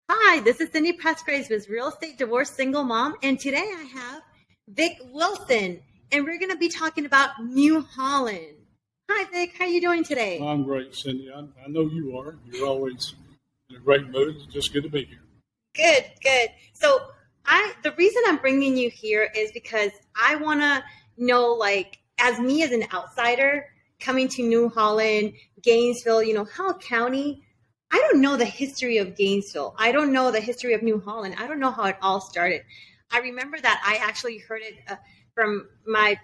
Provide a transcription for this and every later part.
Hi, this is Cindy Presgraves with Real Estate Divorce Single Mom, and today I have Vic Wilson, and we're going to be talking about New Holland. Hi, Vic. How are you doing today? I'm great, Cindy. I know you are. You're always in a great mood. It's just good to be here. Good. So the reason I'm bringing you here is because I want to know, like, as me as an outsider coming to New Holland, Gainesville, Holland County. I don't know the history of Gainesville. I don't know the history of New Holland. I don't know how it all started. I remember that I actually heard it from my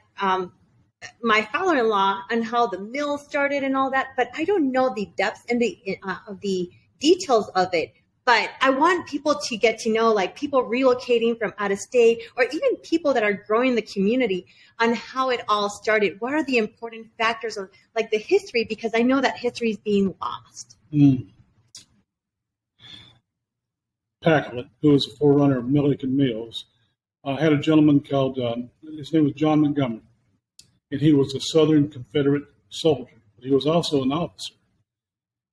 father-in-law on how the mill started and all that, but I don't know the depths and the details of it. But I want people to get to know, like, people relocating from out of state, or even people that are growing the community, on how it all started. What are the important factors of, like, the history? Because I know that history is being lost. Packlet, who was a forerunner of Milliken Mills, had a gentleman called, his name was John Montgomery, and he was a Southern Confederate soldier, but he was also an officer.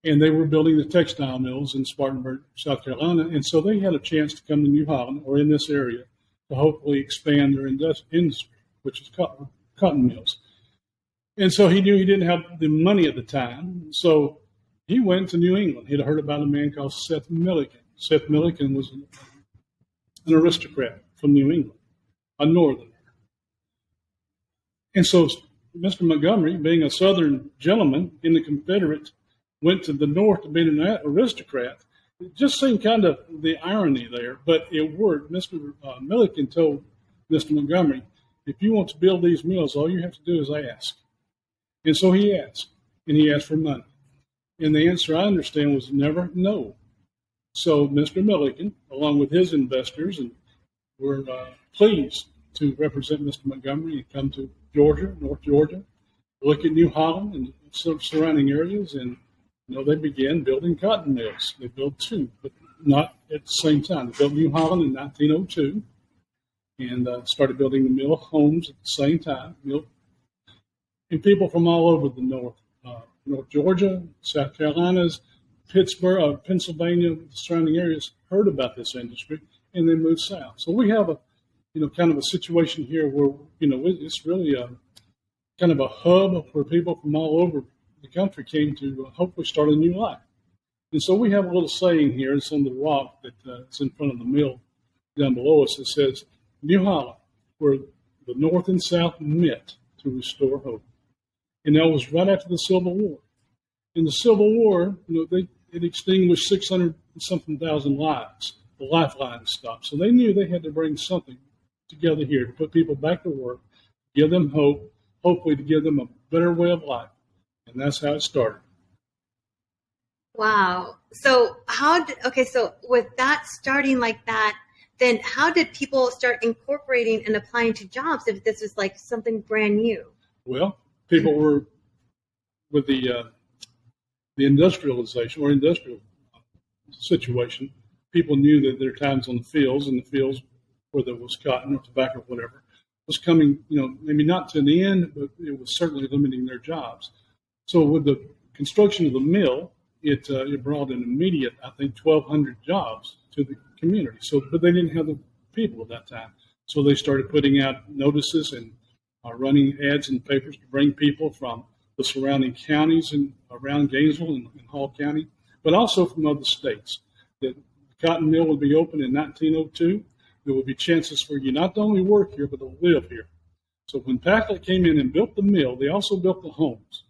And they were building the textile mills in Spartanburg, South Carolina, and so they had a chance to come to New Holland, or in this area, to hopefully expand their industry, which is cotton mills. And so he knew he didn't have the money at the time, so he went to New England. He'd heard about a man called Seth Milliken. Seth Milliken was an aristocrat from New England, a northerner. And so Mr. Montgomery, being a Southern gentleman in the Confederate, went to the north to be an aristocrat. It just seemed kind of the irony there, but it worked. Mr. Milliken told Mr. Montgomery, if you want to build these mills, all you have to do is ask. And so he asked, and he asked for money. And the answer, I understand, was never no. So Mr. Milliken, along with his investors, and were pleased to represent Mr. Montgomery and come to Georgia, North Georgia, look at New Holland and surrounding areas, and they began building cotton mills. They built two, but not at the same time. They built New Holland in 1902 and started building the mill homes at the same time. And people from all over the North Georgia, South Carolinas, Pittsburgh, Pennsylvania, the surrounding areas heard about this industry, and they moved south. So we have kind of a situation here where, it's really a kind of a hub where people from all over the country came to hopefully start a new life. And so we have a little saying here. It's on the rock that's in front of the mill down below us. It says, New Holland, where the North and South met to restore hope. And that was right after the Civil War. In the Civil War, it extinguished 600-something thousand lives. The lifeline stopped. So they knew they had to bring something together here to put people back to work, give them hope, hopefully to give them a better way of life. And that's how it started. Wow. So so with that starting like that, then how did people start incorporating and applying to jobs if this was like something brand new? Well, people were with the industrialization or industrial situation. People knew that their times on the fields, where there was cotton or tobacco or whatever, was coming, maybe not to the end, but it was certainly limiting their jobs. So with the construction of the mill, it brought an immediate, I think, 1,200 jobs to the community. So, but they didn't have the people at that time. So they started putting out notices and running ads in the papers to bring people from the surrounding counties and around Gainesville and Hall County, but also from other states. That the cotton mill would be open in 1902. There would be chances for you not to only work here, but to live here. So when Packlet came in and built the mill, they also built the homes.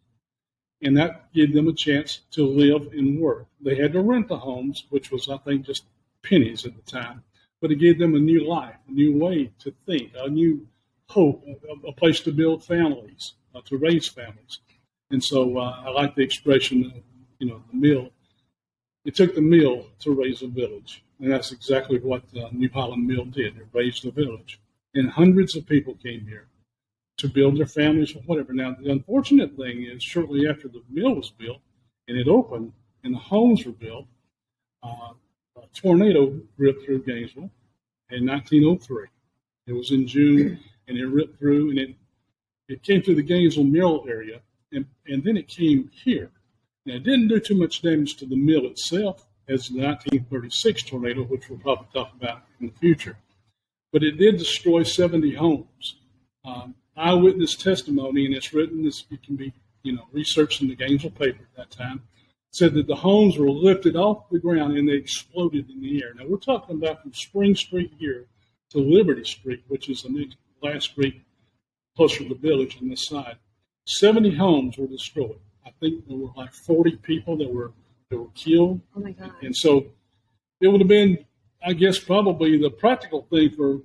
And that gave them a chance to live and work. They had to rent the homes, which was, I think, just pennies at the time. But it gave them a new life, a new way to think, a new hope, a place to build families, to raise families. And so I like the expression, the mill. It took the mill to raise a village. And that's exactly what New Holland Mill did. It raised a village. And hundreds of people came here to build their families or whatever. Now, the unfortunate thing is shortly after the mill was built and it opened and the homes were built, a tornado ripped through Gainesville in 1903. It was in June, and it ripped through, and it came through the Gainesville mill area, and then it came here. Now, it didn't do too much damage to the mill itself as the 1936 tornado, which we'll probably talk about in the future. But it did destroy 70 homes. Eyewitness testimony, and it's written, it can be researched in the Gainesville paper at that time, said that the homes were lifted off the ground and they exploded in the air. Now, we're talking about from Spring Street here to Liberty Street, which is the last street closer to the village on this side. 70 homes were destroyed. I think there were like 40 people that were killed. Oh my God. And so it would have been, I guess, probably the practical thing for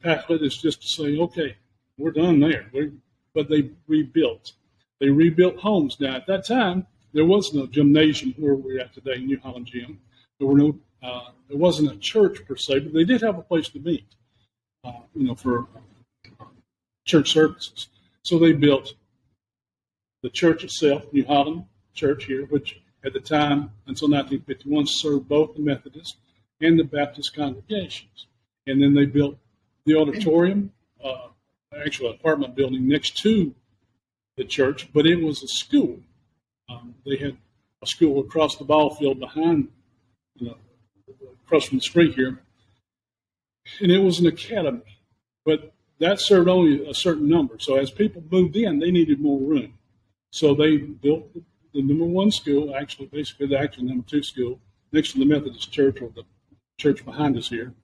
Packlet is just to say, okay, we're done there. But they rebuilt. They rebuilt homes. Now, at that time, there was no gymnasium where we're at today, New Holland Gym. There wasn't a church per se, but they did have a place to meet, for church services. So they built the church itself, New Holland Church here, which at the time, until 1951, served both the Methodist and the Baptist congregations. And then they built the auditorium, actual apartment building next to the church, but it was a school. They had a school across the ball field behind, across from the street here, and it was an academy. But that served only a certain number. So as people moved in, they needed more room. So they built the number one school, basically the number two school, next to the Methodist church, or the church behind us here.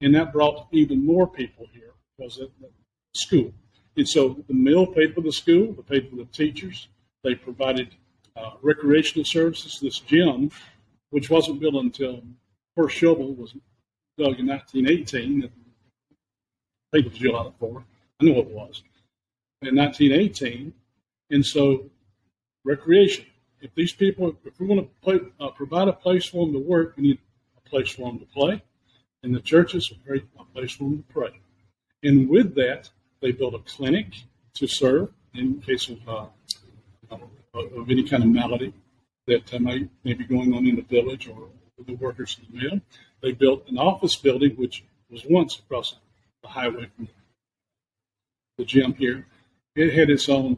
And that brought even more people here because of the school. And so the mill paid for the school, they paid for the teachers, they provided recreational services. This gym, which wasn't built until the first shovel was dug in 1918, that people was July the 4th. I know it was. In 1918, and so recreation. If we're going to provide a place for them to work, we need a place for them to play, and the churches are a place for them to pray. And with that, they built a clinic to serve in case of any kind of malady that may be going on in the village or with the workers in the mill. They built an office building, which was once across the highway from the gym here. It had its own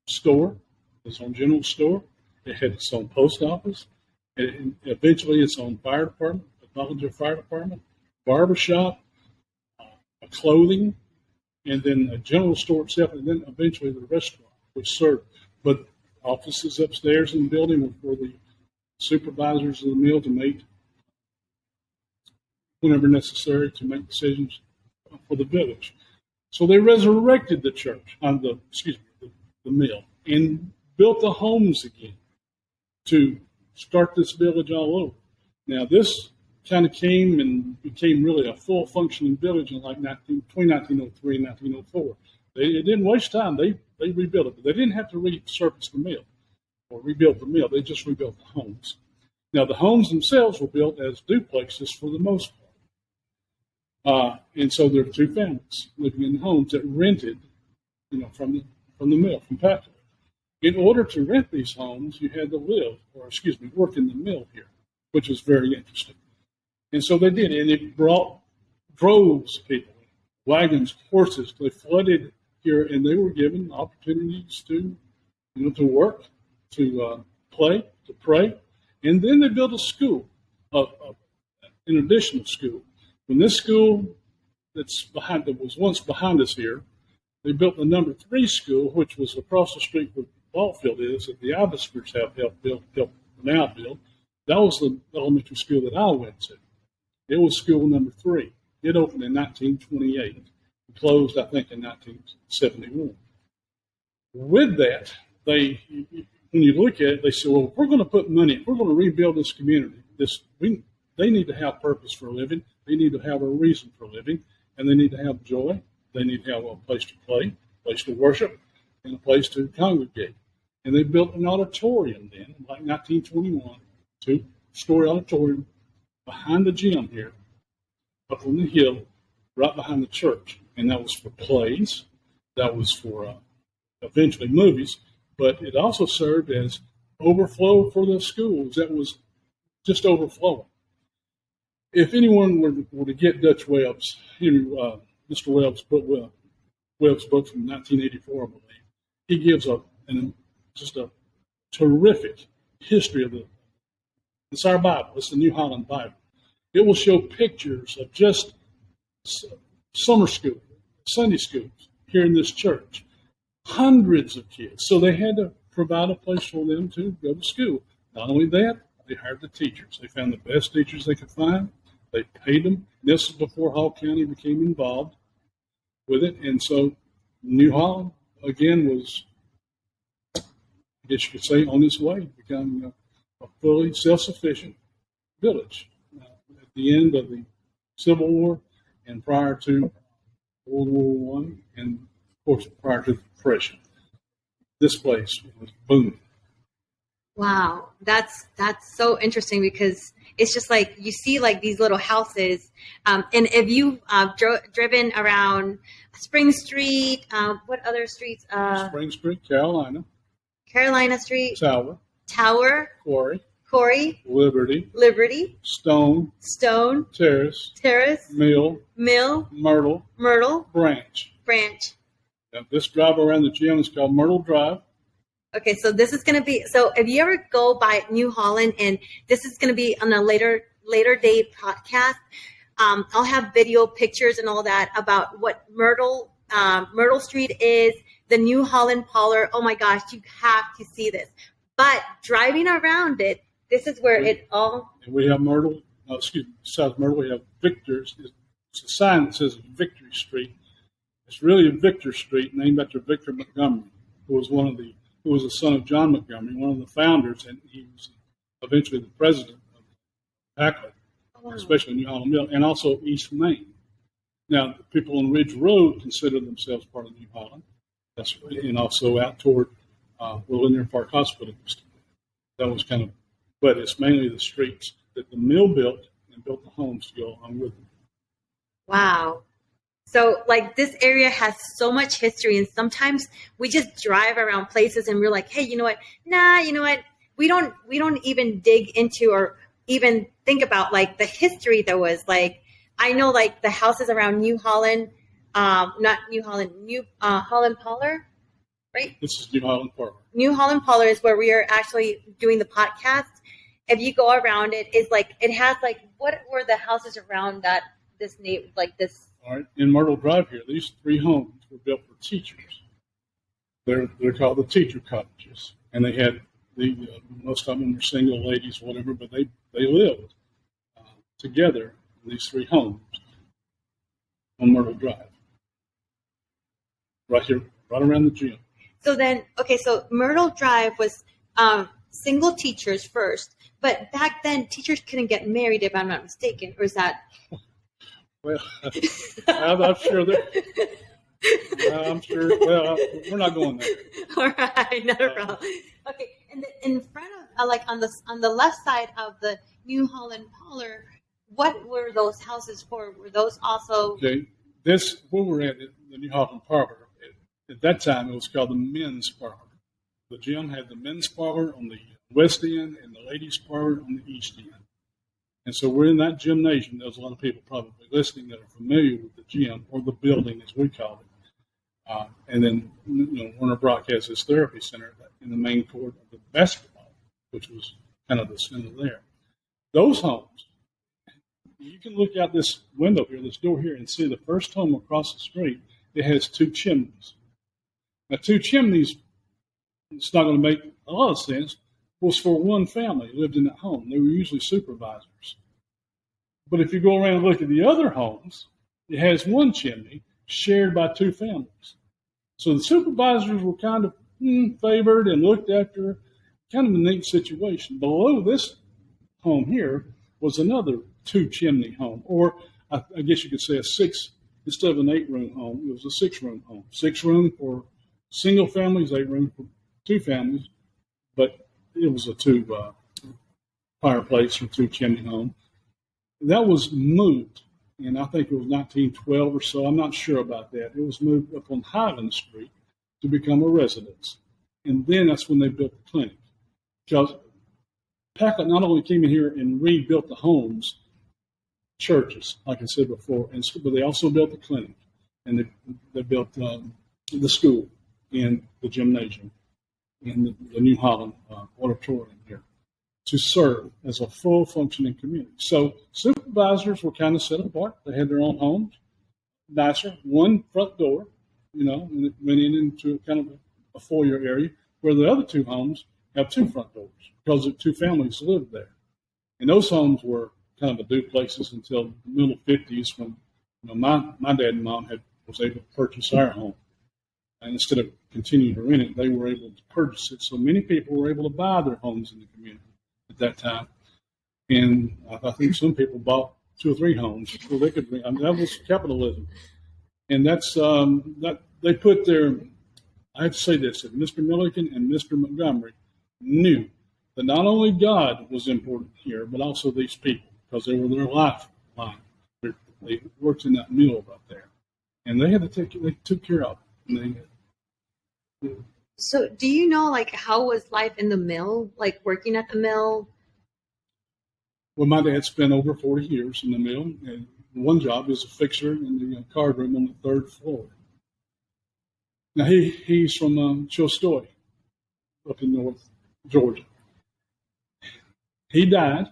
store, its own general store. It had its own post office. And eventually its own fire department, a volunteer fire department, barber shop, clothing, and then a general store itself, and then eventually the restaurant, which served. But offices upstairs in the building were for the supervisors of the mill to make, whenever necessary, to make decisions for the village. So they resurrected the church, the mill, and built the homes again to start this village all over. Now, this kind of came and became really a full functioning village in between 1903 and 1904. It didn't waste time. They rebuilt it, but they didn't have to resurface the mill or rebuild the mill. They just rebuilt the homes. Now, the homes themselves were built as duplexes for the most part. And so there are two families living in the homes that rented, from the mill, from Packlet. In order to rent these homes, you had to work in the mill here, which was very interesting. And so they did, and it brought droves of people, wagons, horses. They flooded here, and they were given opportunities to work, to play, to pray. And then they built a school, an additional school. When this school that was once behind us here, they built the number 3 school, which was across the street where the ball field is, that the Ibisfers have helped build. That was the elementary school that I went to. It was school number 3. It opened in 1928. It closed, I think, in 1971. With that, when you look at it, they said, well, if we're going to put money, if we're going to rebuild this community, they need to have purpose for living. They need to have a reason for living, and they need to have joy. They need to have a place to play, a place to worship, and a place to congregate. And they built an auditorium then, in 1921, 2-story auditorium behind the gym here, up on the hill, right behind the church. And that was for plays. That was for eventually movies. But it also served as overflow for the schools. That was just overflowing. If anyone were to get Dutch Webb's, Mr. Webb's book from 1984, I believe, he gives just a terrific history of the It's our Bible. It's the New Holland Bible. It will show pictures of just summer school, Sunday schools here in this church. Hundreds of kids. So they had to provide a place for them to go to school. Not only that, they hired the teachers. They found the best teachers they could find. They paid them. This was before Hall County became involved with it. And so New Holland, again, was, I guess you could say, on its way to becoming a fully self-sufficient village. At the end of the Civil War and prior to World War I, and of course prior to the Depression, this place was booming. Wow, that's so interesting, because it's just like you see like these little houses, and if you've driven around Spring Street, what other streets? Spring Street, Carolina Street, Tower, Corey, Liberty, Stone, Terrace, Mill, Myrtle, Branch. Now, this drive around the gym is called Myrtle Drive. Okay, so this is going to be, so if you ever go by New Holland, and this is going to be on a later day podcast, I'll have video, pictures, and all that about what Myrtle Street is, the New Holland Parlor. Oh my gosh, you have to see this. But driving around it, this is where it all. And we have South Myrtle, we have Victor's. It's a sign that says Victory Street. It's really a Victor Street, named after Victor Montgomery, who was the son of John Montgomery, one of the founders, and he was eventually the president of Packard, especially New Holland Mill, and also East Main. Now, the people on Ridge Road consider themselves part of New Holland, and also out toward Linear Park Hospital. That was kind of, but it's mainly the streets that the mill built and built the homes to go along with them. Wow. So like this area has so much history, and sometimes we just drive around places and we're like, hey, you know what? Nah, you know what? We don't even dig into or even think about like the history that was like, I know like the houses around New Holland, not New Holland, Holland Parlor, right? This is New Holland Parlor. New Holland Parlor is where we are actually doing the podcast. If you go around it, it's like, it has like, what were the houses around that, this name, like this? All right, in Myrtle Drive here, these 3 homes were built for teachers. They're called the teacher cottages, and they had most of them were single ladies, whatever, but they lived together in these 3 homes on Myrtle Drive, right here, right around the gym. So then, okay, so Myrtle Drive was single teachers first, but back then teachers couldn't get married, if I'm not mistaken, or is that? Well, I'm sure that. I'm sure. Well, we're not going there. All right, not a problem. Okay, and in front of, like on the left side of the New Holland Parlor, what were those houses for? Were those also? Okay, where we're at the New Holland Parlor. At that time, it was called the men's parlor. The gym had the men's parlor on the west end and the ladies' parlor on the east end. And so we're in that gymnasium. There's a lot of people probably listening that are familiar with the gym, or the building as we call it. And then, Warner Brock has his therapy center in the main court of the basketball, which was kind of the center there. Those homes, you can look out this window here, this door here, and see the first home across the street. It has 2 chimneys. Now, 2 chimneys, it's not going to make a lot of sense, was for one family who lived in that home. They were usually supervisors. But if you go around and look at the other homes, it has 1 chimney shared by 2 families. So the supervisors were kind of favored and looked after, kind of a neat situation. Below this home here was another 2 chimney home, or I guess you could say instead of an 8-room home, it was a 6-room home. 6 room for single families, 8 room for 2 families, but it was a 2 fireplace or 2 chimney home. That was moved, and I think it was 1912 or so. I'm not sure about that. It was moved up on Highland Street to become a residence. And then that's when they built the clinic. Because Packard not only came in here and rebuilt the homes, churches, like I said before, but they also built the clinic. And they built the school and the gymnasium and the New Holland auditorium here. to serve as a full functioning community. So supervisors were kind of set apart. They had their own homes, nicer, one front door, and it went into kind of a foyer area where the other two homes have two front doors because the two families lived there. And those homes were kind of a duplexes until the middle 50s when my dad and mom was able to purchase our home. And instead of continuing to rent it, they were able to purchase it. So many people were able to buy their homes in the community at that time. And I think some people bought 2 or 3 homes before they could rent. I mean, that was capitalism. And that's, that they put their, I have to say this, that Mr. Milliken and Mr. Montgomery knew that not only God was important here, but also these people, because they were their lifeline. They worked in that mill up there. And they took care of it. So do you know, like, how was life in the mill, like working at the mill? Well, my dad spent over 40 years in the mill, and one job is a fixer in the card room on the 3rd floor. Now, he's from Chilstoy, up in North Georgia. He died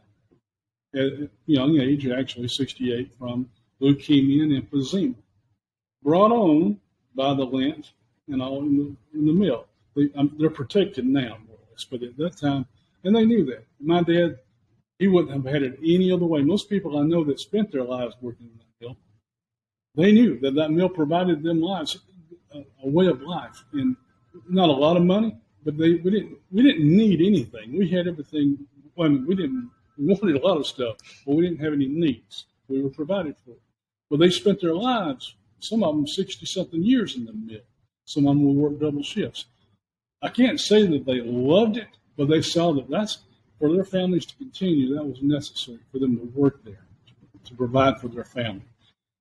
at a young age, actually 68, from leukemia and emphysema, brought on by the lint and all in the mill. They're protected now, more or less, but at that time, and they knew that. My dad, he wouldn't have had it any other way. Most people I know that spent their lives working in that mill, they knew that mill provided them lives, a way of life, and not a lot of money, but we didn't need anything. We had everything. Well, I mean, we wanted a lot of stuff, but we didn't have any needs. We were provided for. Well, they spent their lives, some of them 60-something years in the mill. Some of them would work double shifts. I can't say that they loved it, but they saw that that's for their families to continue. That was necessary for them to work there, to provide for their family.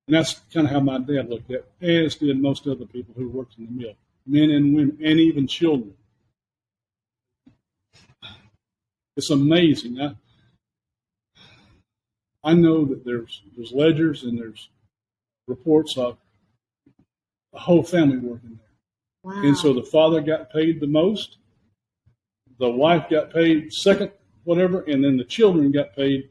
And that's kind of how my dad looked at it, as did most other people who worked in the mill, men and women, and even children. It's amazing. I know that there's ledgers and there's reports of the whole family working there. Wow. And so the father got paid the most, the wife got paid second, whatever, and then the children got paid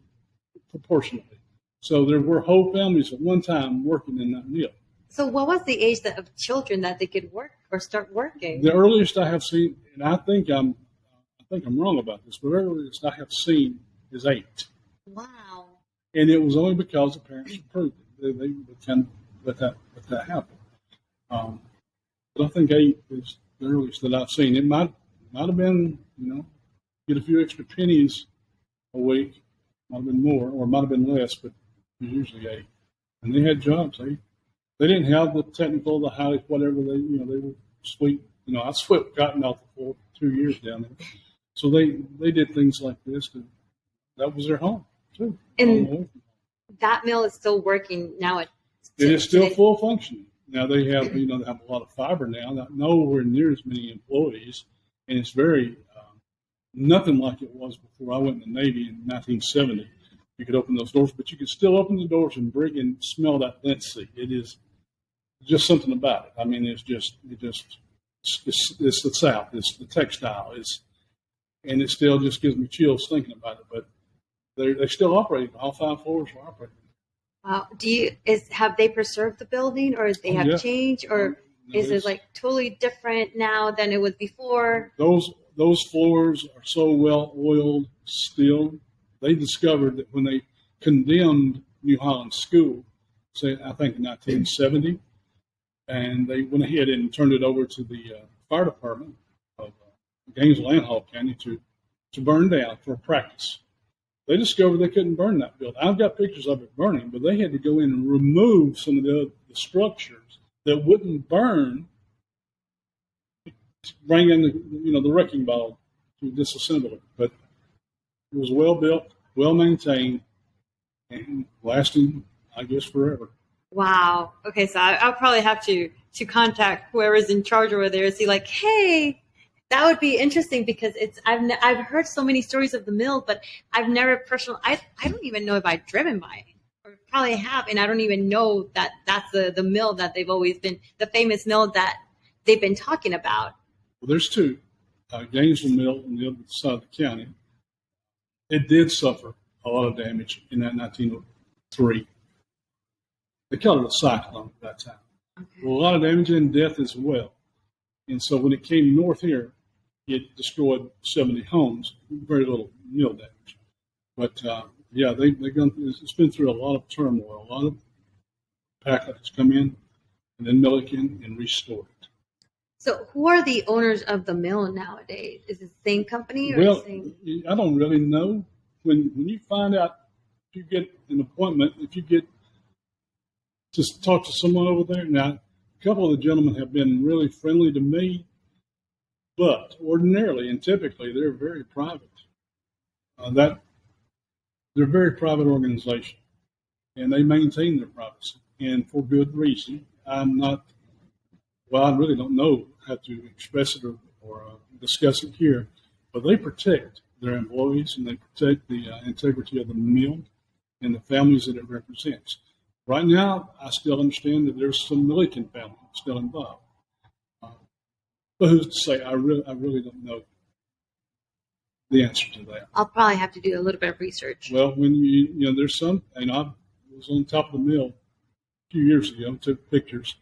proportionately. So there were whole families at one time working in that mill. So what was the age of children that they could work or start working? The earliest I have seen, and I think I'm wrong about this, but the earliest I have seen is 8. Wow. And it was only because the parents approved it. They would kind of let that happen. But I think 8 is the earliest that I've seen. It might have been, get a few extra pennies a week. Might have been more, or might have been less, but it was usually 8. And they had jobs. They didn't have the technical, the highest, whatever. They were sweet. I swept cotton off the floor 2 years down there. So they did things like this. That was their home too. And that mill is still working now. It is still full functioning. Now they have, they have a lot of fiber now. Not nowhere near as many employees, and it's very nothing like it was before I went in the Navy in 1970. You could open those doors, but you could still open the doors and bring and smell that linseed. It is just something about it. I mean, it's the South. It's the textile. And it still just gives me chills thinking about it. But they still operate. All 5 floors are operating. Wow. Have they preserved the building, or they have changed, or is it like totally different now than it was before? Those floors are so well oiled still. They discovered that when they condemned New Holland School, say I think in 1970, and they went ahead and turned it over to the fire department of Gainesville and Hall County to burn down for practice. They discovered they couldn't burn that building. I've got pictures of it burning, but they had to go in and remove some of the structures that wouldn't burn, to bring in the wrecking ball to disassemble it. But it was well built, well maintained, and lasting, I guess, forever. Wow. Okay, so I'll probably have to contact whoever's in charge over there and see, like, hey, that would be interesting, because I've heard so many stories of the mill, but I've never personally. I don't even know if I've driven by it, or probably have, and I don't even know that that's the mill that they've always been, the famous mill that they've been talking about. Well, there's 2, Gainesville Mill on the other side of the county, It did suffer a lot of damage in that 1903. They called it a cyclone at that time. Okay. A lot of damage and death as well. And so when it came north here, it destroyed 70 homes, very little mill damage. But yeah, it's been through a lot of turmoil. A lot of packets come in and then Milliken and restore it. So who are the owners of the mill nowadays? Is it the same company or Well, the same? I don't really know. When you find out, if you get an appointment, if you get to talk to someone over there. Now, a couple of the gentlemen have been really friendly to me, but ordinarily and typically they're very private. They're a very private organization, and they maintain their privacy, and for good reason. I really don't know how to express it or discuss it here, but they protect their employees and they protect the integrity of the mill and the families that it represents. Right now, I still understand that there's some Milliken family still involved. But who's to say? I really don't know the answer to that. I'll probably have to do a little bit of research. Well, when there's some, I was on top of the mill a few years ago, took pictures,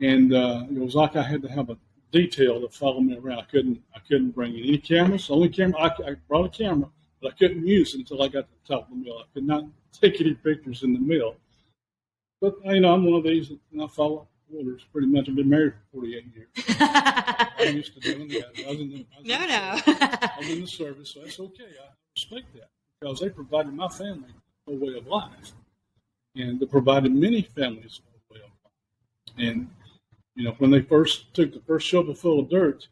and it was like I had to have a detail to follow me around. I couldn't bring in any cameras. The only camera I brought a camera, but I couldn't use it until I got to the top of the mill. I could not take any pictures in the mill. But I'm one of these that I follow orders pretty much. I've been married for 48 years. I'm used to doing that. I was in the service, so that's okay. I respect that because they provided my family a way of life, and they provided many families a way of life. And when they first took the first shovel full of dirt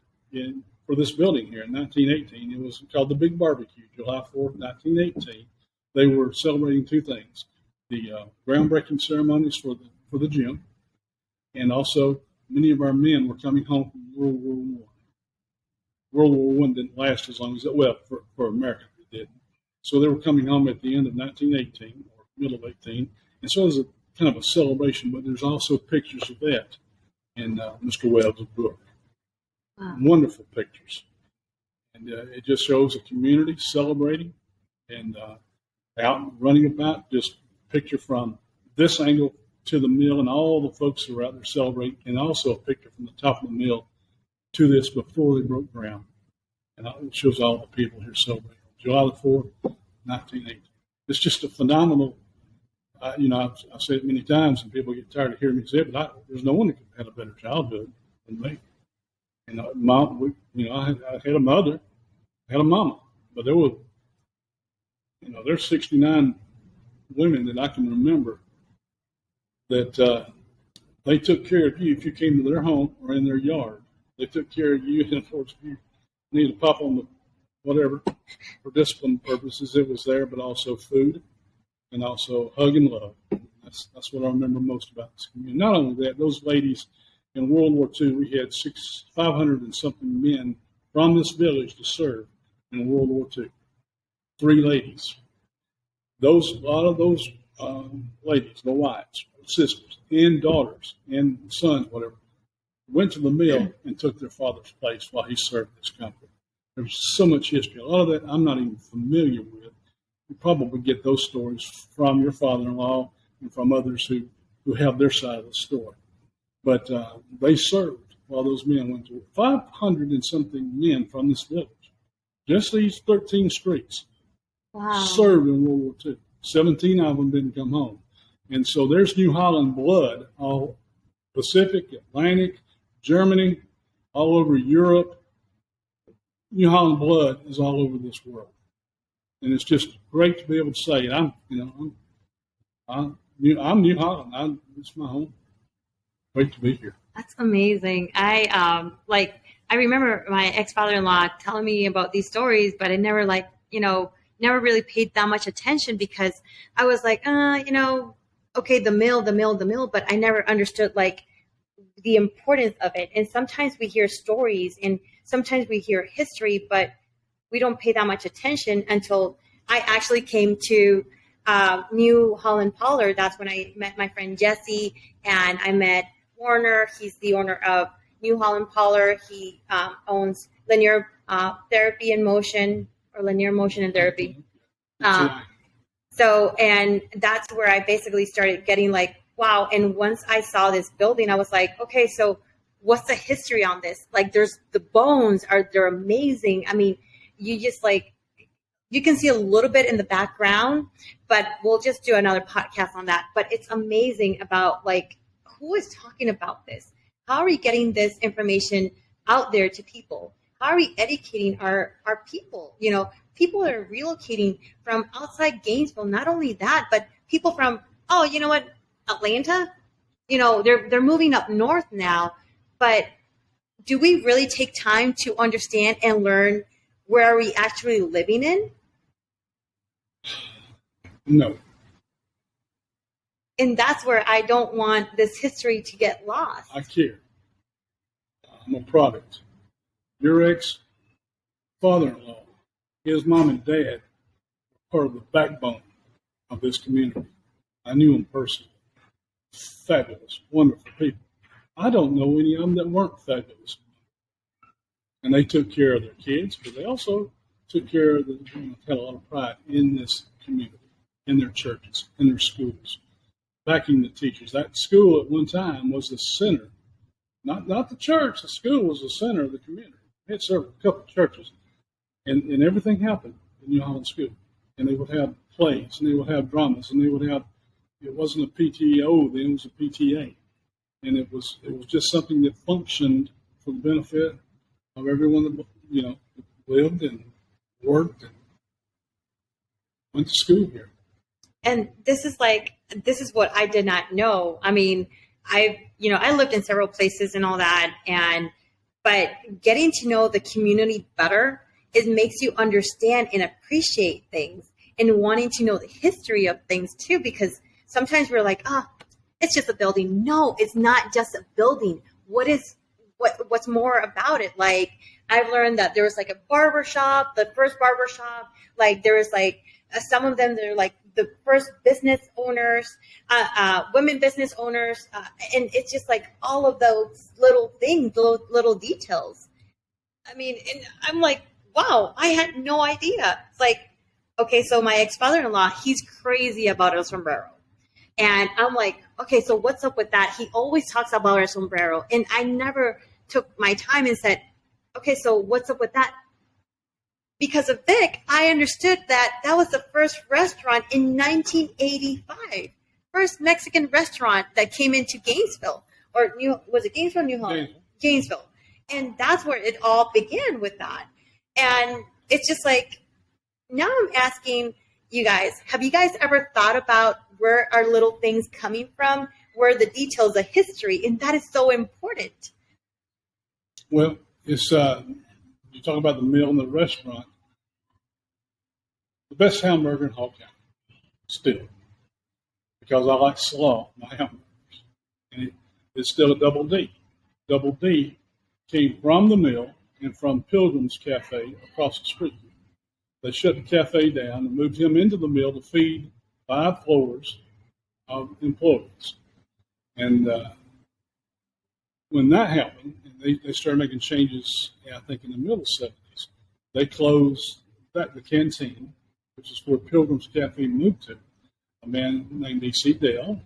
for this building here in 1918, it was called the Big Barbecue, July 4th, 1918. They were celebrating two things: the groundbreaking ceremonies for the gym, and also many of our men were coming home from World War I. World War I didn't last as long as it, well, for America it didn't. So they were coming home at the end of 1918 or middle of 18, and so it was a kind of a celebration. But there's also pictures of that in Mr. Webb's book. Wow. Wonderful pictures, and it just shows a community celebrating and out and running about. Just picture from this angle to the mill and all the folks who are out there celebrating, and also a picture from the top of the mill to this before they broke ground. And it shows all the people here celebrating. July the 4th, 1918. It's just a phenomenal, I've said it many times, and people get tired of hearing me say it, but there's no one that had a better childhood than me. And I had a mother, I had a mama, but there were, there's 69 women that I can remember that they took care of you if you came to their home or in their yard. They took care of you, and of course, if you needed to pop on the whatever for discipline purposes, it was there, but also food and also hug and love. That's what I remember most about this community. Not only that, those ladies in World War II, we had 500 and something men from this village to serve in World War II. 3 ladies. A lot of those ladies, the wives, sisters, and daughters, and sons, whatever, went to the mill and took their father's place while he served this country. There's so much history. A lot of that I'm not even familiar with. You probably get those stories from your father-in-law and from others who have their side of the story. But they served while those men went to 500 and something men from this village. Just these 13 streets. Wow. Served in World War II. 17 of them didn't come home. And so there's New Holland blood, all Pacific, Atlantic, Germany, all over Europe. New Holland blood is all over this world. And it's just great to be able to say, I'm New Holland. It's my home. Great to be here. That's amazing. I remember my ex-father-in-law telling me about these stories, but I never never really paid that much attention because I was like, okay, the mill, but I never understood the importance of it. And sometimes we hear stories and sometimes we hear history, but we don't pay that much attention until I actually came to New Holland Pollard. That's when I met my friend Jesse, and I met Warner. He's the owner of New Holland Pollard. He owns Linear Therapy in Motion or linear motion and therapy. TI. So, and that's where I basically started getting like, wow. And once I saw this building, I was like, okay, so what's the history on this? Like, there's the bones they're amazing. I mean, you just like, you can see a little bit in the background, but we'll just do another podcast on that. But it's amazing about like, who is talking about this? How are we getting this information out there to people? How are we educating our people? You know, people are relocating from outside Gainesville. Not only that, but people from, oh, you know what, Atlanta, you know, they're moving up north now. But do we really take time to understand and learn where are we actually living in? No. And that's where I don't want this history to get lost. I care. I'm a product. Your ex-father-in-law, his mom and dad were part of the backbone of this community. I knew them personally. Fabulous, wonderful people. I don't know any of them that weren't fabulous. And they took care of their kids, but they also took care of had a lot of pride in this community, in their churches, in their schools, backing the teachers. That school at one time was the center, not the church. The school was the center of the community. It served a couple of churches, and everything happened in New Holland School. And they would have plays, and they would have dramas, and they would have. It wasn't a PTO then; it was a PTA, and it was just something that functioned for the benefit of everyone that lived and worked and went to school here. And this is what I did not know. I mean, I lived in several places and all that, but getting to know the community better, it makes you understand and appreciate things and wanting to know the history of things too, because sometimes we're like, it's just a building. No, it's not just a building. What's more about it? Like, I've learned that there was like a barber shop, the first barber shop, like there was like some of them, they're like the first business owners, women business owners. And it's just like all of those little things, little details. I mean, and I'm like, wow, I had no idea. It's like, okay, so my ex-father-in-law, he's crazy about El Sombrero. And I'm like, okay, so what's up with that? He always talks about El Sombrero. And I never took my time and said, okay, so what's up with that? Because of Vic, I understood that was the first restaurant in 1985. First Mexican restaurant that came into Gainesville. Was it Gainesville or New Holland? Gainesville. And that's where it all began with that. And it's just like, now I'm asking you guys, have you guys ever thought about where are little things coming from? Where the details of history? And that is so important. Well, it's you talk about the meal and the restaurant. The best hamburger in Hall County, still, because I like slaw my hamburgers, and it's still a double D. Double D came from the mill and from Pilgrim's Cafe across the street. They shut the cafe down and moved him into the mill to feed 5 floors of employees. And when that happened, they started making changes, I think, in the middle 70s. They closed the canteen, which is where Pilgrim's Cafe moved to. A man named E.C. Dale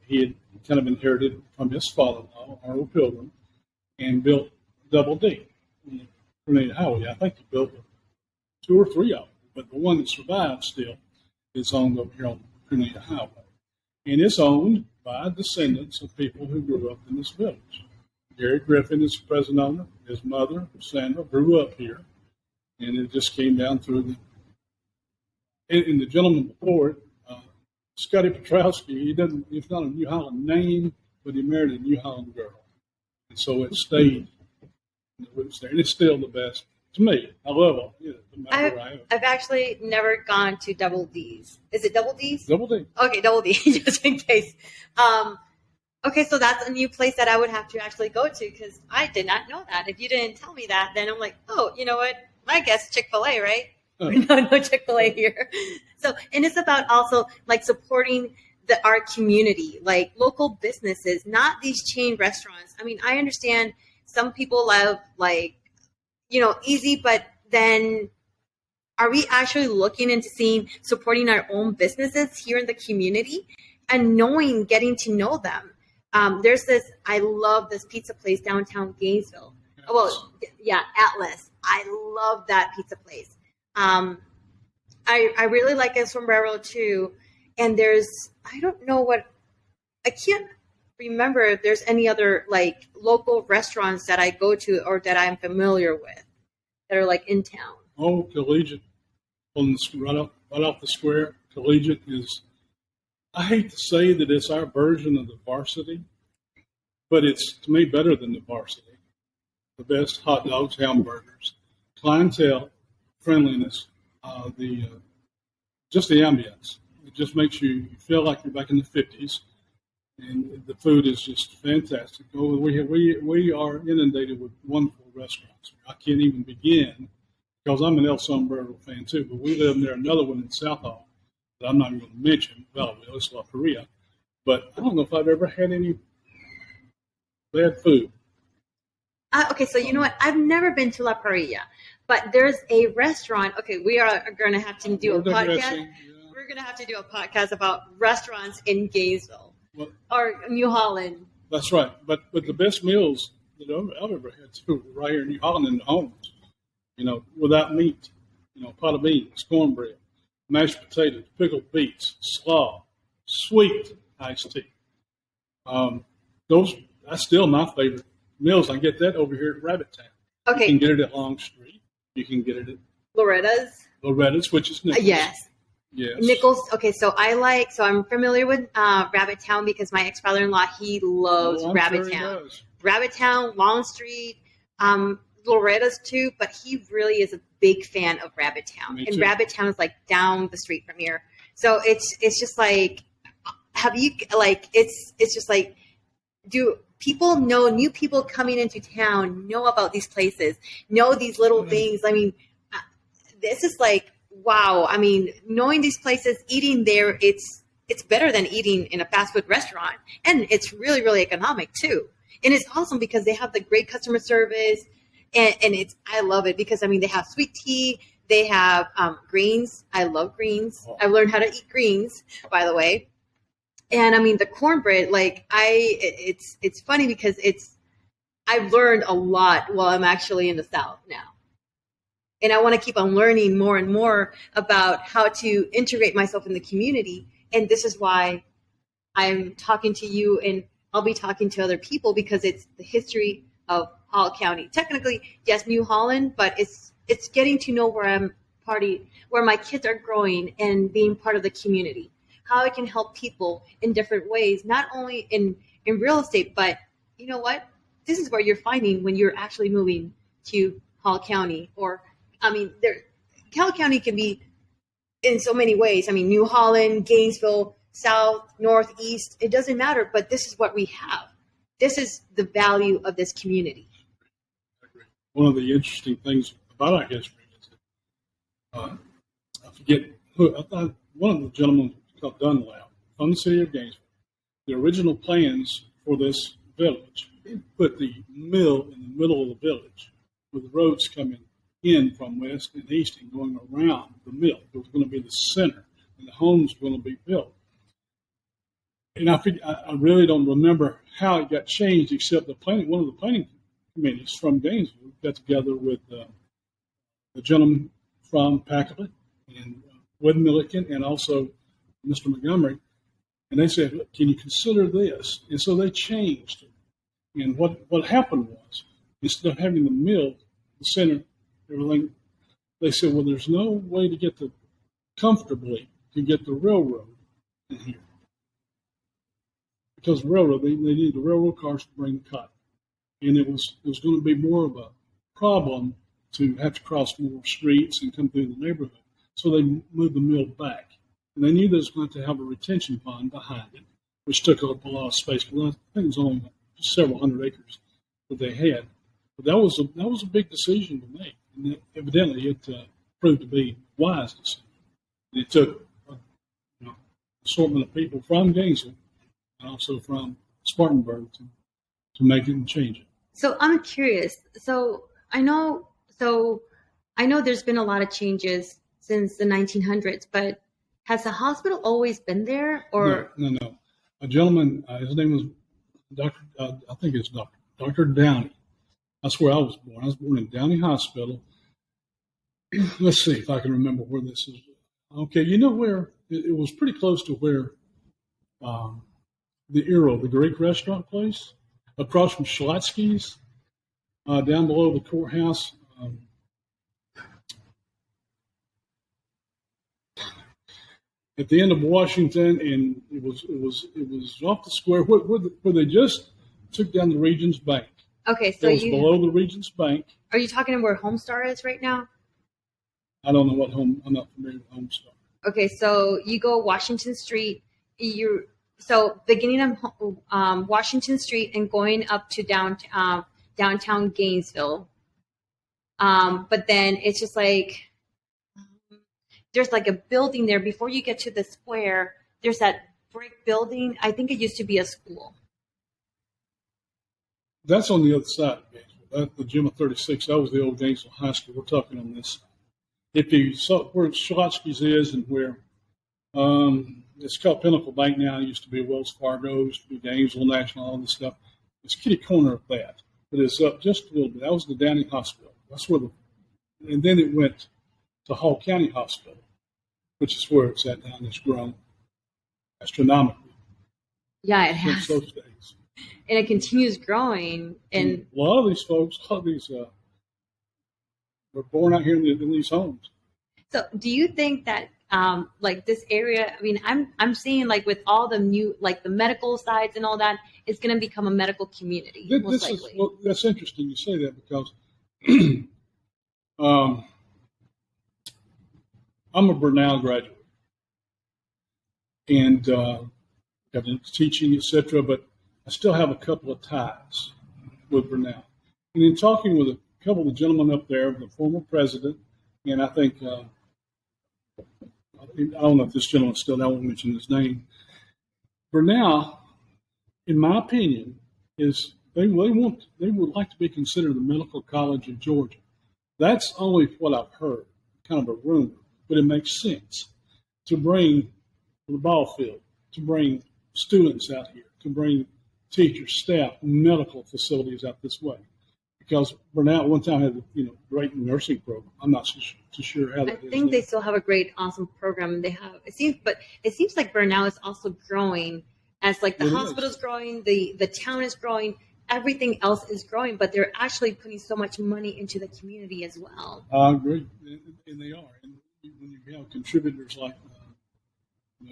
he had kind of inherited from his father-in-law, Arnold Pilgrim, and built Double D on the Grenada Highway. I think he built 2 or 3 of them, but the one that survived still is owned over here on the Grenada Highway. And it's owned by descendants of people who grew up in this village. Gary Griffin is the present owner. His mother, Sandra, grew up here, and it just came down through the. And the gentleman before it, Scotty Petrowski, he's not a New Holland name, but he married a New Holland girl. And so it stayed in the roots there. And it's still the best to me. I love them. I've actually never gone to Double D's. Is it Double D's? Double D. Okay, Double D, just in case. Okay, so that's a new place that I would have to actually go to because I did not know that. If you didn't tell me that, then I'm like, oh, you know what? My guess Chick-fil-A, right? No Chick-fil-A here. So, and it's about also like supporting our community, like local businesses, not these chain restaurants. I mean, I understand some people love like, easy, but then Are we actually looking into supporting our own businesses here in the community and getting to know them? There's I love this pizza place downtown Gainesville. Atlas. Well, yeah, Atlas. I love that pizza place. I really like El Sombrero too. And I don't know I can't remember if there's any other like local restaurants that I go to or that I'm familiar with that are like in town. Oh, Collegiate, right off the square. Collegiate is, I hate to say that it's our version of the Varsity, but it's, to me, better than the Varsity. The best hot dogs, hamburgers, clientele, friendliness, just the ambience. It just makes you feel like you're back in the 50s, and the food is just fantastic. Oh, we are inundated with wonderful restaurants. I can't even begin, because I'm an El Sombrero fan too, but we live near another one in South Hall that I'm not even going to mention. Well, it's La Korea, but I don't know if I've ever had any bad food. Okay, so you know what? I've never been to La Parrilla, but there's a restaurant. Okay, we are going to have to do a podcast. Yeah. We're going to have to do a podcast about restaurants in Gainesville or New Holland. That's right. But the best meals that I've ever had too were right here in New Holland in the homes. Without meat. Pot of beans, cornbread, mashed potatoes, pickled beets, slaw, sweet iced tea. That's still my favorite meals. I get that over here at Rabbit Town. Okay. You can get it at Longstreet. You can get it at Loretta's, which is Nichols. Yes. Nichols. Okay, so I'm familiar with Rabbit Town because my ex-father-in-law, he loves Rabbit Town. Rabbit Town, Longstreet, Loretta's too, but he really is a big fan of Rabbit Town. Me and too. Rabbit Town is like down the street from here. So it's just like, it's just like, do people know, new people coming into town know about these places, know these little things? I mean, this is like, wow. I mean, knowing these places, eating there, it's better than eating in a fast food restaurant. And it's really, really economic too. And it's awesome because they have the great customer service. And I love it because, I mean, they have sweet tea. They have greens. I love greens. I've learned how to eat greens, by the way. And I mean, the cornbread, it's funny because I've learned a lot while I'm actually in the South now. And I want to keep on learning more and more about how to integrate myself in the community. And this is why I'm talking to you, and I'll be talking to other people because it's the history of Hall County. Technically, yes, New Holland, but it's getting to know where my kids are growing and being part of the community. How I can help people in different ways, not only in real estate, but you know what? This is where you're finding when you're actually moving to Hall County. Or, I mean, Hall County can be in so many ways. I mean, New Holland, Gainesville, South, North, East, it doesn't matter, but this is what we have. This is the value of this community. I agree. One of the interesting things about our history is that I forget who, I thought one of the gentlemen called Dunlap from the city of Gainesville. The original plans for this village put the mill in the middle of the village with the roads coming in from west and east and going around the mill. It was going to be the center, and the homes were going to be built. And I really don't remember how it got changed, except one of the planning committees from Gainesville got together with the gentleman from Packlet and Wood Milliken and also Mr. Montgomery, and they said, "Look, can you consider this?" And so they changed it. And what happened was, instead of having the mill, the center, everything, they said, well, there's no way to get comfortably to get the railroad in here. Because the railroad, they needed the railroad cars to bring the cotton. And it was going to be more of a problem to have to cross more streets and come through the neighborhood. So they moved the mill back. And they knew they was going to have a retention pond behind it, which took up a lot of space. Well, I think it was only just several hundred acres that they had. But that was a big decision to make. And evidently it proved to be a wise decision. And it took an assortment of people from Gainesville and also from Spartanburg to make it and change it. So I'm curious. So I know there's been a lot of changes since the 1900s, but has the hospital always been there? Or No. A gentleman, his name was Dr. I think it's Dr. Downey. That's where I was born. I was born in Downey Hospital. Let's see if I can remember where this is. Okay, you know where it was pretty close to where the Eero, the Greek restaurant place, across from Schlotsky's, down below the courthouse. At the end of Washington, and it was off the square where they just took down the Regions Bank. okay, so It was you below the Regions Bank. are you talking where Homestar is right now? I don't know what I'm not familiar with Homestar. Okay, so you go Washington Street. Beginning of Washington Street and going up to downtown Gainesville. But then it's just like there's like a building there before you get to the square. There's that brick building. I think it used to be a school. That's on the other side of Gainesville. That's the gym of 36. That was the old Gainesville High School. We're talking on this side. If you saw where Schlotsky's is and where it's called Pinnacle Bank now, it used to be Wells Fargo, it used to be Gainesville National, all this stuff. It's kitty corner of that, but it's up just a little bit. That was the Downey Hospital. That's where and then it went to Hall County Hospital, which is where it's at now, and it's grown astronomically Yeah, it since has, those days. and it continues growing. And A lot of these folks, were born out here in these homes. so, do you think that like this area? I mean, I'm seeing like with all the new like the medical sides and all that, it's going to become a medical community most likely. That's interesting you say that because I'm a Burnell graduate and got into teaching, etc. But I still have a couple of ties with Burnell. And in talking with a couple of the gentlemen up there, the former president, and I think I don't know if this gentleman's still there. I won't mention his name. Burnell, in my opinion, is they would like to be considered the medical college of Georgia. That's only what I've heard, kind of a rumor, but it makes sense to bring the ball field, to bring students out here, to bring teachers, staff, medical facilities out this way. Because Burnell one time had great nursing program. I'm not too sure how that is. I think they still have a great, awesome program. They have it seems like Burnell is also growing as like the hospital's growing, the town is growing, everything else is growing, but they're actually putting so much money into the community as well. I agree, and they are. And when you have contributors like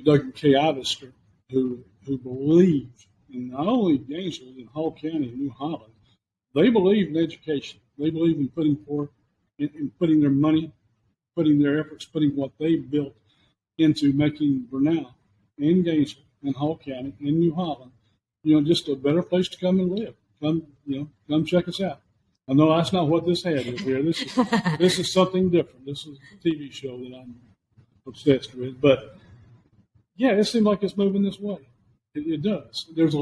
Doug K. Ivester, who believe in not only Gainesville and Hall County and New Holland, they believe in education. They believe in putting their money, putting their efforts, putting what they built into making Burnell and Gainesville and Hall County and New Holland, just a better place to come and live. Come check us out. I know that's not what this ad is here. This is something different. This is a TV show that I'm obsessed with. But yeah, it seems like it's moving this way. It does. There's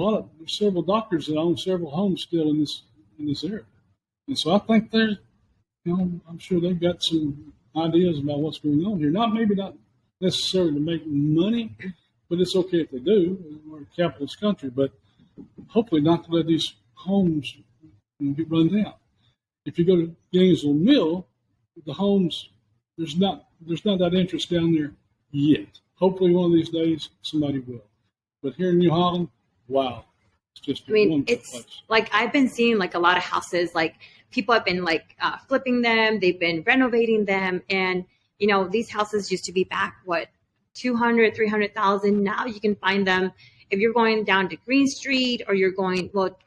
several doctors that own several homes still in this area, and so I think I'm sure they've got some ideas about what's going on here. Not necessarily to make money, but it's okay if they do. We're a capitalist country, but hopefully not to let these homes get run down. If you go to Gainesville Mill, the homes there's not that interest down there yet. Hopefully one of these days somebody will. But here in New Holland, wow. It's like I've been seeing like a lot of houses, like people have been like flipping them, they've been renovating them, and these houses used to be back 200, 300,000. Now you can find them if you're going down to Green Street, or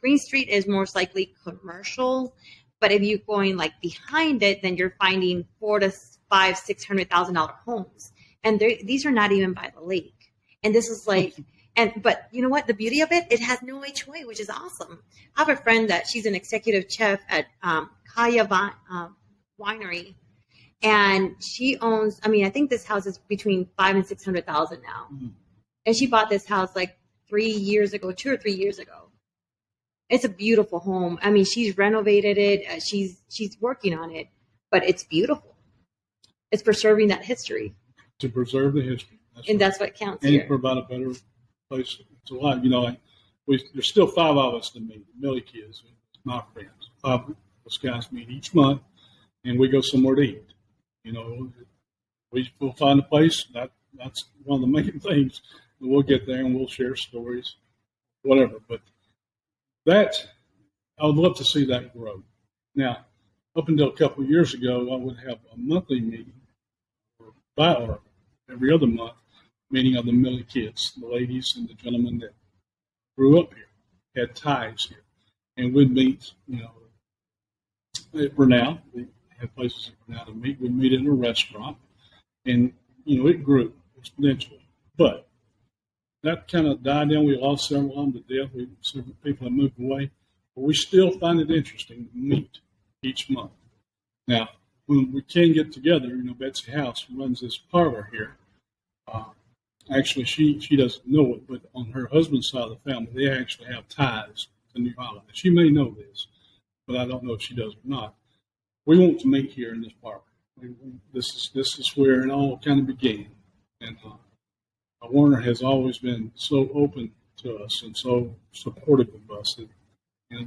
Green Street is most likely commercial, but if you're going like behind it, then you're finding $400,000 to $600,000 homes, and these are not even by the lake, and this is like. But you know what? The beauty of it has no HOA, which is awesome. I have a friend that she's an executive chef at Kaya Winery, and she owns. I think this house is between $500,000 and $600,000 now, and she bought this house like 2 or 3 years ago. It's a beautiful home. She's renovated it. She's working on it, but it's beautiful. It's preserving that history. To preserve the history. That's what counts and here. Provide a better place to live. There's still 5 of us to meet, Millie kids, my friends. 5 of us guys meet each month, and we go somewhere to eat. We'll find a place. That's one of the main things. We'll get there and we'll share stories, whatever. But I would love to see that grow. Now, up until a couple of years ago, I would have a monthly meeting, or every other month, meeting of the Millie kids, the ladies and the gentlemen that grew up here, had ties here. And we'd meet, at Bernal. We had places at Bernal to meet. We'd meet in a restaurant. And, it grew exponentially. But that kind of died down. We lost several of them to death. Several people have moved away. But we still find it interesting to meet each month. Now, when we can get together, Betsy House runs this parlor here. Actually, she doesn't know it, but on her husband's side of the family, they actually have ties to New Holland. She may know this, but I don't know if she does or not. We want to meet here in this parlor. This is where it all kind of began. And Warner has always been so open to us and so supportive of us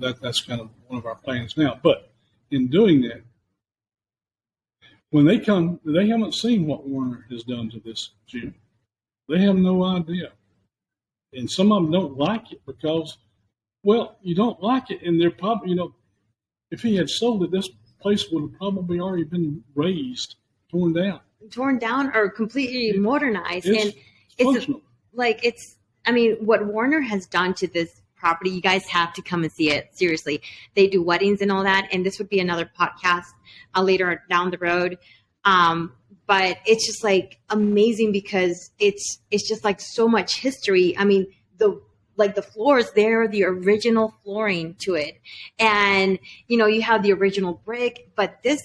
that that's kind of one of our plans now. But in doing that, when they come, they haven't seen what Warner has done to this gym. They have no idea. And some of them don't like it because, you don't like it. And they're probably, if he had sold it, this place would have probably already been razed, torn down or completely modernized. And functional. What Warner has done to this property, you guys have to come and see it. Seriously. They do weddings and all that. And this would be another podcast later down the road. But it's just amazing because it's just so much history. The floors there, the original flooring to it. And, you have the original brick, but this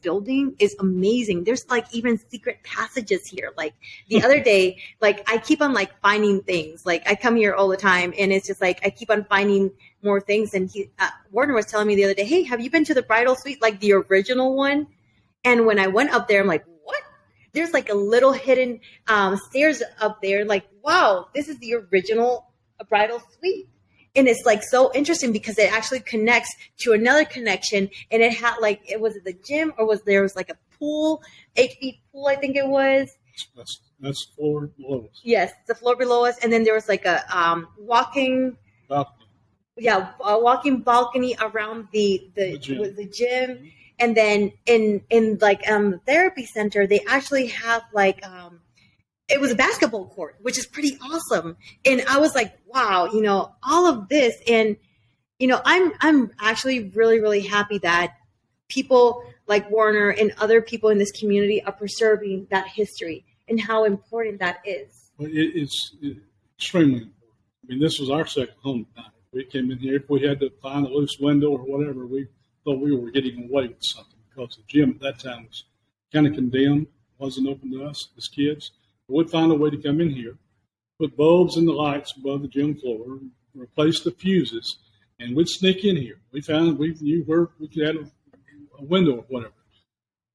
building is amazing. There's even secret passages here. The other day, I keep on finding things. I come here all the time and it's just I keep on finding more things. And Warner was telling me the other day, hey, have you been to the bridal suite, the original one? And when I went up there, I'm like, what? There's a little hidden stairs up there. Wow, this is the original bridal suite. And it's so interesting because it actually connects to another connection. And it had was it the gym or there was a pool, 8-feet pool, I think it was. That's floor below us. Yes, the floor below us. And then there was a walking balcony. Yeah, a walking balcony around the gym. Mm-hmm. And then in the therapy center, they actually have it was a basketball court, which is pretty awesome. And I was like, wow, all of this. And, I'm actually really, really happy that people like Warner and other people in this community are preserving that history and how important that is. Well, it's extremely important. This was our second home tonight. We came in here. If we had to find a loose window or whatever, we thought we were getting away with something because the gym at that time was kind of condemned, wasn't open to us as kids. But we'd find a way to come in here, put bulbs in the lights above the gym floor, replace the fuses, and we'd sneak in here. We knew where we could have a window or whatever.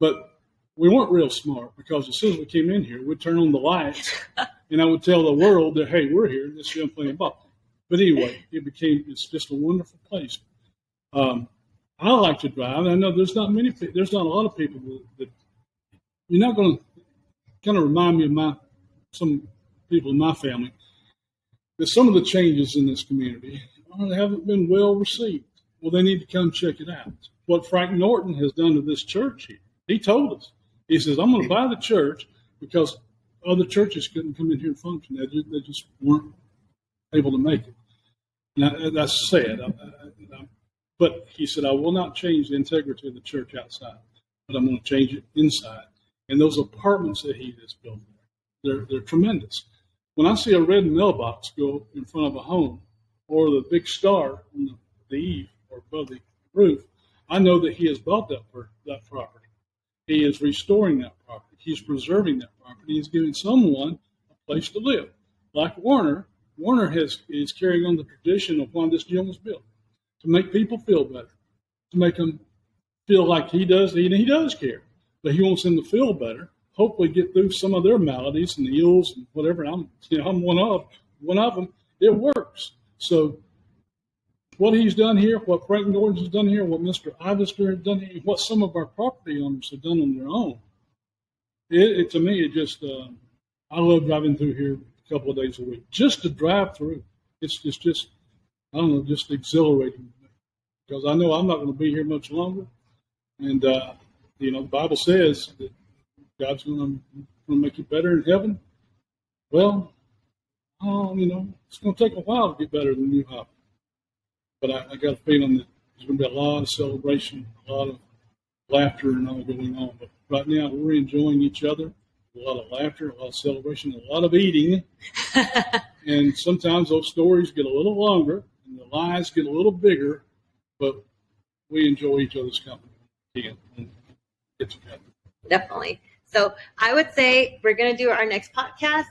But we weren't real smart because as soon as we came in here, we'd turn on the lights and I would tell the world that, hey, we're here, this gym playing ball. But anyway, it's just a wonderful place. I like to drive. I know there's not a lot of people that you're not going to kind of remind me of some people in my family that some of the changes in this community haven't been well received. Well, they need to come check it out. What Frank Norton has done to this church here, he told us. He says, I'm going to buy the church because other churches couldn't come in here and function. They just weren't able to make it. Now, that's sad. But he said, I will not change the integrity of the church outside, but I'm going to change it inside. And those apartments that he has built, they're tremendous. When I see a red mailbox go in front of a home or the big star on the eave or above the roof, I know that he has bought that property. He is restoring that property. He's preserving that property. He's giving someone a place to live. Like Warner is carrying on the tradition of why this gym was built, to make people feel better, to make them feel like he does. He does care. but he wants them to feel better. Hopefully, get through some of their maladies and the ills and whatever. I'm one of them. It works. So, what he's done here, what Frank Gordon has done here, what Mr. Ivester has done here, what some of our property owners have done on their own. To me, it just I love driving through here a couple of days a week just to drive through. It's just I don't know, just exhilarating because I know I'm not going to be here much longer, and the Bible says that God's going to make it better in heaven. Well, it's going to take a while to get better than New Holland, but I got a feeling that there's going to be a lot of celebration, a lot of laughter and all going on. But right now, we're enjoying each other. A lot of laughter, a lot of celebration, a lot of eating. And sometimes those stories get a little longer and the lies get a little bigger, but we enjoy each other's company. And get together. Definitely. So I would say we're going to do our next podcast.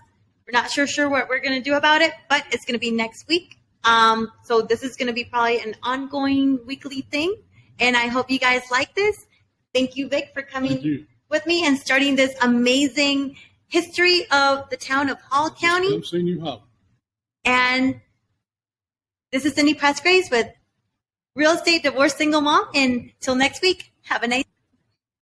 We're not sure what we're going to do about it, but it's going to be next week. So this is going to be probably an ongoing weekly thing. And I hope you guys like this. Thank you, Vic, for coming with me and starting this amazing history of the town of Hall County. I'm seeing you, Holland. And this is Cindy Presgraves with Real Estate Divorce Single Mom. And till next week, have a nice